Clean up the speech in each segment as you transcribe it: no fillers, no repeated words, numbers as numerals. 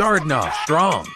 Starting off strong.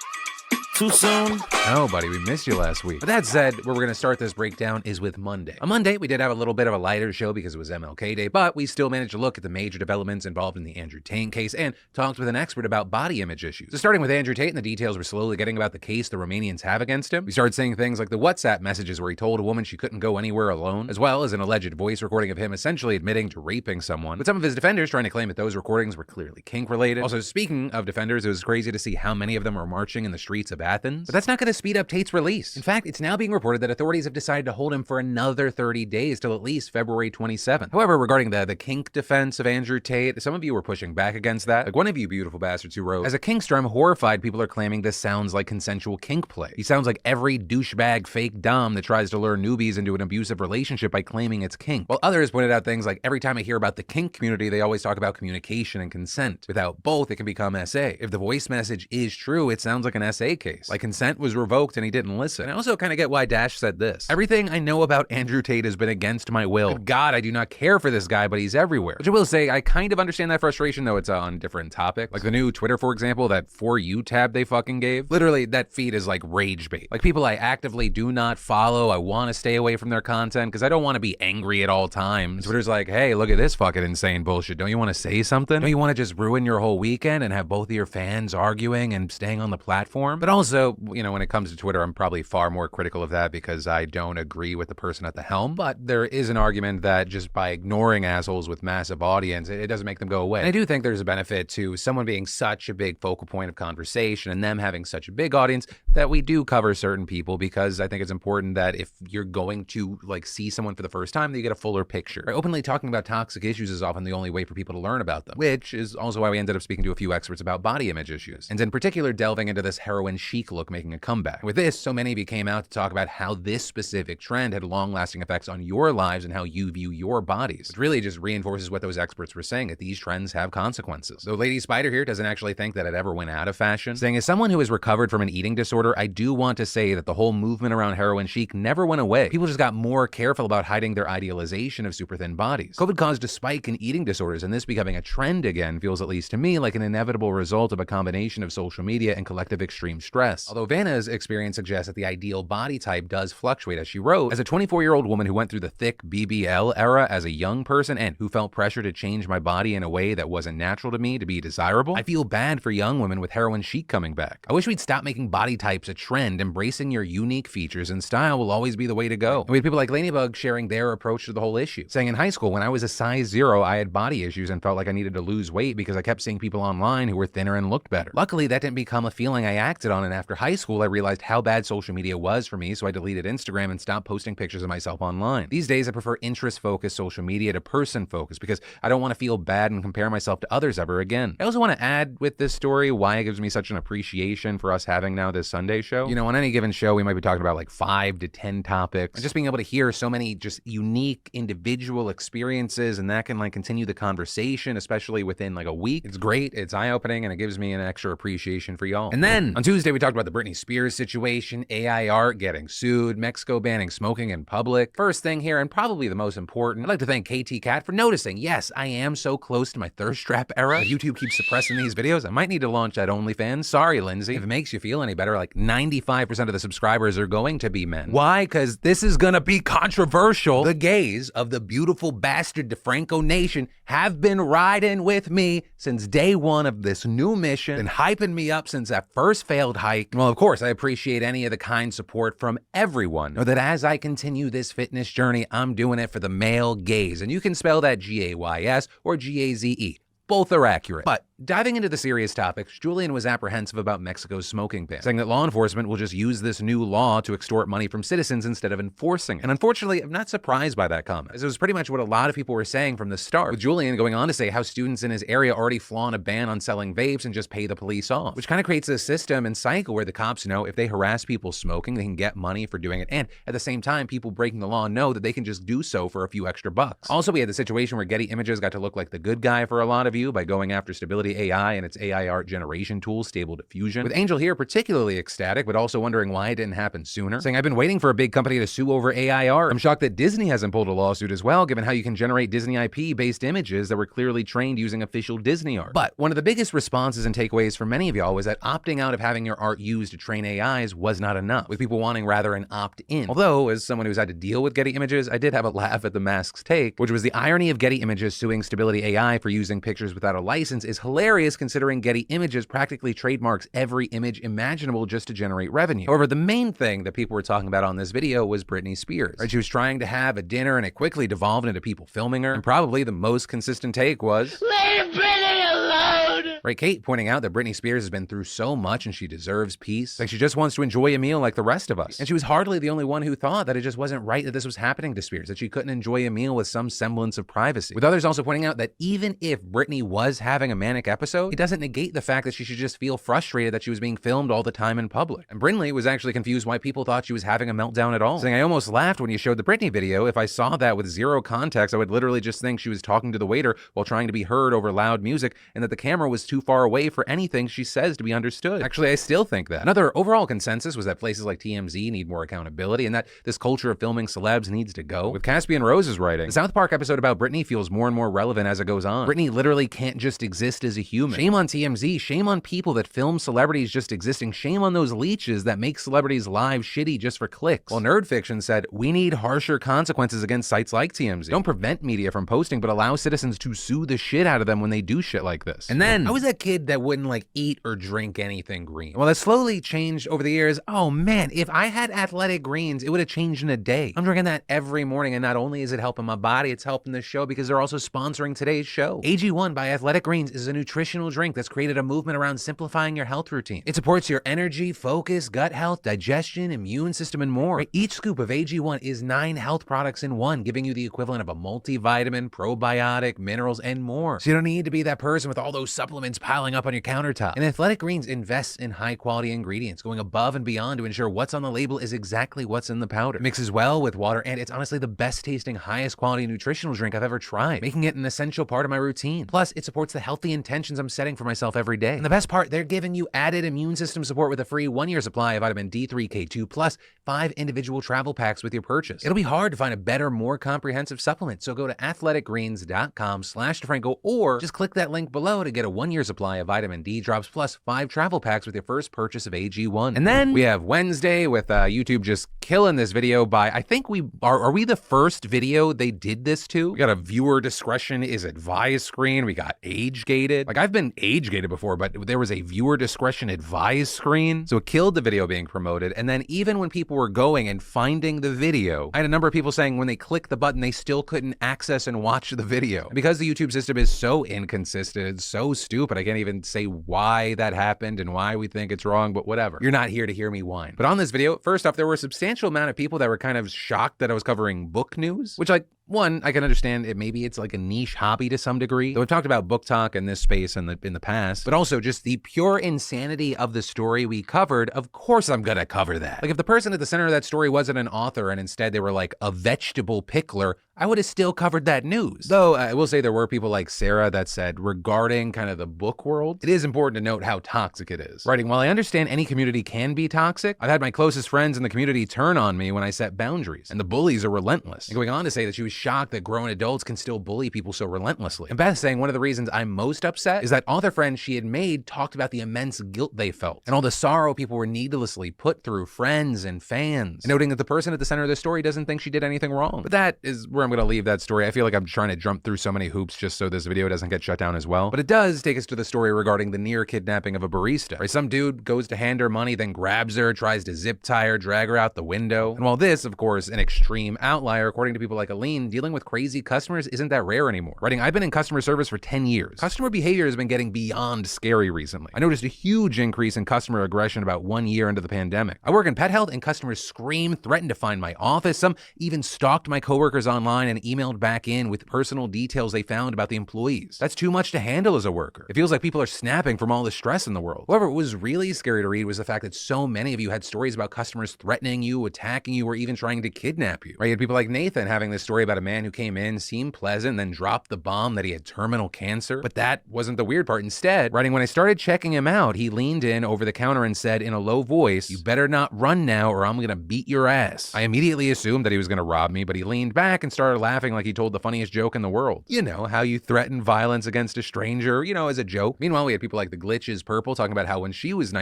Too soon? No, buddy, we missed you last week. But that said, where we're going to start this breakdown is with Monday. On Monday, we did have a little bit of a lighter show because it was MLK Day, but we still managed to look at the major developments involved in the Andrew Tate case and talked with an expert about body image issues. So starting with Andrew Tate and the details we're slowly getting about the case the Romanians have against him, we started seeing things like the WhatsApp messages where he told a woman she couldn't go anywhere alone, as well as an alleged voice recording of him essentially admitting to raping someone, with some of his defenders trying to claim that those recordings were clearly kink-related. Also, speaking of defenders, it was crazy to see how many of them are marching in the streets of Athens. But that's not going to speed up Tate's release. In fact, it's now being reported that authorities have decided to hold him for another 30 days till at least February 27th. However, regarding the kink defense of Andrew Tate, some of you were pushing back against that. Like one of you beautiful bastards who wrote, as a kinkster, I'm horrified people are claiming this sounds like consensual kink play. He sounds like every douchebag fake dom that tries to lure newbies into an abusive relationship by claiming it's kink. While others pointed out things like every time I hear about the kink community, they always talk about communication and consent. Without both, it can become SA. If the voice message is true, it sounds like an SA case. Like consent was revoked and he didn't listen. And I also kind of get why Dash said this. Everything I know about Andrew Tate has been against my will. Good God, I do not care for this guy, but he's everywhere. Which I will say, I kind of understand that frustration, though it's on different topics. Like the new Twitter, for example, that For You tab they fucking gave. Literally, that feed is like rage bait. Like people I actively do not follow, I want to stay away from their content because I don't want to be angry at all times. Twitter's like, hey, look at this fucking insane bullshit. Don't you want to say something? Don't you want to just ruin your whole weekend and have both of your fans arguing and staying on the platform? But also, you know, when it comes to Twitter, I'm probably far more critical of that because I don't agree with the person at the helm. But there is an argument that just by ignoring assholes with massive audience, it doesn't make them go away. And I do think there's a benefit to someone being such a big focal point of conversation and them having such a big audience that we do cover certain people, because I think it's important that if you're going to like see someone for the first time, that you get a fuller picture. Openly talking about toxic issues is often the only way for people to learn about them, which is also why we ended up speaking to a few experts about body image issues, and in particular delving into this heroin chic look making a comeback. With this, so many of you came out to talk about how this specific trend had long-lasting effects on your lives and how you view your bodies, which really just reinforces what those experts were saying, that these trends have consequences. Though Lady Spider here doesn't actually think that it ever went out of fashion, saying, as someone who has recovered from an eating disorder, I do want to say that the whole movement around heroin chic never went away. People just got more careful about hiding their idealization of super thin bodies. COVID caused a spike in eating disorders, and this becoming a trend again feels, at least to me, like an inevitable result of a combination of social media and collective extreme stress. Although Vanna's experience suggests that the ideal body type does fluctuate, as she wrote, as a 24-year-old woman who went through the thick BBL era as a young person and who felt pressure to change my body in a way that wasn't natural to me to be desirable, I feel bad for young women with heroin chic coming back. I wish we'd stop making body types a trend. Embracing your unique features and style will always be the way to go. And we had people like Lanybug sharing their approach to the whole issue, saying in high school, when I was a size 0, I had body issues and felt like I needed to lose weight because I kept seeing people online who were thinner and looked better. Luckily, that didn't become a feeling I acted on, and after high school, I realized how bad social media was for me, so I deleted Instagram and stopped posting pictures of myself online. These days, I prefer interest-focused social media to person-focused because I don't want to feel bad and compare myself to others ever again. I also want to add with this story why it gives me such an appreciation for us having now this Sunday show. You know, on any given show, we might be talking about like 5 to 10 topics, and just being able to hear so many just unique individual experiences, and that can like continue the conversation, especially within like a week. It's great, it's eye-opening, and it gives me an extra appreciation for y'all. And then on Tuesday, we talked about the Britney Spears situation, AI art getting sued, Mexico banning smoking in public. First thing here, and probably the most important, I'd like to thank KT Cat for noticing, yes, I am so close to my thirst trap era. If YouTube keeps suppressing these videos, I might need to launch that OnlyFans. Sorry, Lindsay. If it makes you feel any better, like 95% of the subscribers are going to be men. Why? Because this is gonna be controversial. The gays of the beautiful bastard DeFranco Nation have been riding with me since day one of this new mission and hyping me up since that first failed hike. Well, of course, I appreciate any of the kind support from everyone. Know that as I continue this fitness journey, I'm doing it for the male gaze, and you can spell that Gays or Gaze. Both are accurate. But diving into the serious topics, Julian was apprehensive about Mexico's smoking ban, saying that law enforcement will just use this new law to extort money from citizens instead of enforcing it. And unfortunately, I'm not surprised by that comment, as it was pretty much what a lot of people were saying from the start, with Julian going on to say how students in his area already flaunt a ban on selling vapes and just pay the police off, which kind of creates a system and cycle where the cops know if they harass people smoking, they can get money for doing it, and at the same time, people breaking the law know that they can just do so for a few extra bucks. Also, we had the situation where Getty Images got to look like the good guy for a lot of you by going after stability Stability AI and its AI art generation tool, Stable Diffusion. With Angel here particularly ecstatic, but also wondering why it didn't happen sooner, saying, I've been waiting for a big company to sue over AI art. I'm shocked that Disney hasn't pulled a lawsuit as well, given how you can generate Disney IP-based images that were clearly trained using official Disney art. But one of the biggest responses and takeaways from many of y'all was that opting out of having your art used to train AIs was not enough, with people wanting rather an opt-in. Although, as someone who's had to deal with Getty Images, I did have a laugh at the Mask's take, which was the irony of Getty Images suing Stability AI for using pictures without a license is hilarious considering Getty Images practically trademarks every image imaginable just to generate revenue. However, the main thing that people were talking about on this video was Britney Spears. Right? She was trying to have a dinner and it quickly devolved into people filming her, and probably the most consistent take was, leave Britney alone! Right, Kate pointing out that Britney Spears has been through so much and she deserves peace. Like she just wants to enjoy a meal like the rest of us. And she was hardly the only one who thought that it just wasn't right that this was happening to Spears, that she couldn't enjoy a meal with some semblance of privacy. With others also pointing out that even if Britney was having a manic episode, it doesn't negate the fact that she should just feel frustrated that she was being filmed all the time in public. And Brinley was actually confused why people thought she was having a meltdown at all, saying, I almost laughed when you showed the Britney video. If I saw that with zero context, I would literally just think she was talking to the waiter while trying to be heard over loud music and that the camera was too far away for anything she says to be understood. Actually, I still think that. Another overall consensus was that places like TMZ need more accountability and that this culture of filming celebs needs to go. With Caspian Rose's writing, the South Park episode about Britney feels more and more relevant as it goes on. Britney literally can't just exist as a human. Shame on TMZ, shame on people that film celebrities just existing, shame on those leeches that make celebrities' lives shitty just for clicks. While Nerd Fiction said, we need harsher consequences against sites like TMZ. Don't prevent media from posting, but allow citizens to sue the shit out of them when they do shit like this. And then, I was that kid that wouldn't like eat or drink anything green. Well, that slowly changed over the years. Oh man, if I had Athletic Greens, it would have changed in a day. I'm drinking that every morning, and not only is it helping my body, it's helping the show because they're also sponsoring today's show. AG1 by Athletic Greens is a nutritional drink that's created a movement around simplifying your health routine. It supports your energy, focus, gut health, digestion, immune system, and more. Each scoop of AG1 is 9 health products in one, giving you the equivalent of a multivitamin, probiotic, minerals, and more. So you don't need to be that person with all those supplements piling up on your countertop. And Athletic Greens invests in high-quality ingredients, going above and beyond to ensure what's on the label is exactly what's in the powder. It mixes well with water, and it's honestly the best-tasting, highest-quality nutritional drink I've ever tried, making it an essential part of my routine. Plus, it supports the healthy intentions I'm setting for myself every day. And the best part, they're giving you added immune system support with a free 1-year supply of vitamin D3, K2, plus 5 individual travel packs with your purchase. It'll be hard to find a better, more comprehensive supplement, so go to athleticgreens.com/DeFranco or just click that link below to get a 1-year supply of vitamin D drops plus 5 travel packs with your first purchase of AG1. And then we have Wednesday with YouTube just killing this video by, I think are we the first video they did this to? We got a viewer discretion is advised screen. We got age gated. Like I've been age gated before, but there was a viewer discretion advised screen. So it killed the video being promoted. And then even when people were going and finding the video, I had a number of people saying when they clicked the button, they still couldn't access and watch the video. And because the YouTube system is so inconsistent, so stupid, I can't even say why that happened and why we think it's wrong, but whatever. You're not here to hear me whine. But on this video, first off, there were a substantial amount of people that were kind of shocked that I was covering book news, which like, one, I can understand it. Maybe it's like a niche hobby to some degree. Though we've talked about book talk in this space in the past, but also just the pure insanity of the story we covered. Of course I'm gonna cover that. Like if the person at the center of that story wasn't an author and instead they were like a vegetable pickler, I would have still covered that news. Though I will say there were people like Sarah that said regarding kind of the book world, it is important to note how toxic it is. Writing, while I understand any community can be toxic, I've had my closest friends in the community turn on me when I set boundaries, and the bullies are relentless. And going on to say that she was shocked that grown adults can still bully people so relentlessly. And Beth saying one of the reasons I'm most upset is that author friend she had made talked about the immense guilt they felt and all the sorrow people were needlessly put through, friends and fans, and noting that the person at the center of the story doesn't think she did anything wrong. But that is where I'm going to leave that story. I feel like I'm trying to jump through so many hoops just so this video doesn't get shut down as well. But it does take us to the story regarding the near kidnapping of a barista. Right? Some dude goes to hand her money, then grabs her, tries to zip tie her, drag her out the window. And while this, of course, an extreme outlier, according to people like Aline, dealing with crazy customers isn't that rare anymore. Writing, I've been in customer service for 10 years. Customer behavior has been getting beyond scary recently. I noticed a huge increase in customer aggression about 1 year into the pandemic. I work in pet health and customers scream, threatened to find my office. Some even stalked my coworkers online and emailed back in with personal details they found about the employees. That's too much to handle as a worker. It feels like people are snapping from all the stress in the world. However, what was really scary to read was the fact that so many of you had stories about customers threatening you, attacking you, or even trying to kidnap you. Right? You had people like Nathan having this story about about a man who came in, seemed pleasant, then dropped the bomb that he had terminal cancer. But that wasn't the weird part. Instead, writing, when I started checking him out, he leaned in over the counter and said in a low voice, "You better not run now or I'm gonna beat your ass." I immediately assumed that he was gonna rob me, but he leaned back and started laughing like he told the funniest joke in the world. You know, how you threaten violence against a stranger, as a joke. Meanwhile, we had people like the Glitch's Purple talking about how when she was